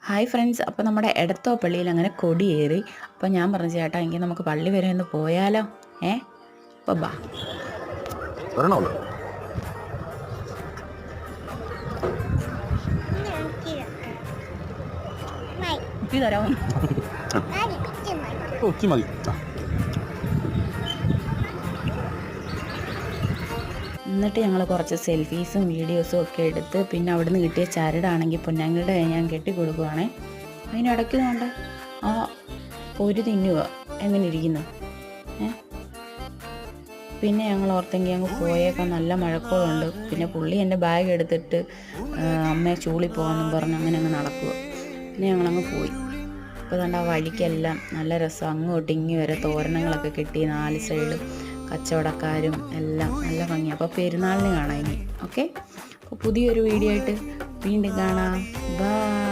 Hi friends, അപ്പോൾ നമ്മുടെ എടത്തോ പള്ളിയിൽ അങ്ങനെ കൊടിയേറി. അപ്പോൾ ഞാൻ പറഞ്ഞു, ചേട്ടാ എങ്കിൽ നമുക്ക് പള്ളി വരെ ഒന്ന് പോയാലോ? അപ്പോൾ ബാ. വരണമല്ലോ. കുപ്പി തരാമോ? ഉച്ചി മതി. എന്നിട്ട് ഞങ്ങൾ കുറച്ച് സെൽഫീസും വീഡിയോസും ഒക്കെ എടുത്ത് പിന്നെ അവിടുന്ന് കിട്ടിയ ചരടാണെങ്കിൽ പൊന്നാങ്ങളുടെ ഞാൻ കെട്ടിക്കൊടുക്കുവാണേ. അതിനിടയ്ക്ക് കൊണ്ട് ആ ഒരു തിന്നുക എങ്ങനെ ഇരിക്കുന്നു. പിന്നെ ഞങ്ങൾ ഓർത്തെങ്കിൽ അങ്ങ് പോയേക്കാൻ, നല്ല മഴക്കോളുണ്ട്. പിന്നെ പുള്ളി എൻ്റെ ബാഗ് എടുത്തിട്ട് അമ്മയെ ചൂളി പോകാമെന്നും പറഞ്ഞ് അങ്ങനെ അങ്ങ് നടക്കുക. പിന്നെ ഞങ്ങളങ്ങ് പോയി. അപ്പോൾ അതുകൊണ്ട് ആ വഴിക്കെല്ലാം നല്ല രസം, അങ്ങോട്ട് ഇങ്ങി വരെ തോരണങ്ങളൊക്കെ കിട്ടി, 4 സൈഡും കച്ചവടക്കാരും എല്ലാം നല്ല ഭംഗി. അപ്പോൾ പെരുന്നാളിന് കാണാം ഇനി. ഓക്കെ, അപ്പോൾ പുതിയൊരു വീഡിയോ ആയിട്ട് വീണ്ടും കാണാം. ബൈ.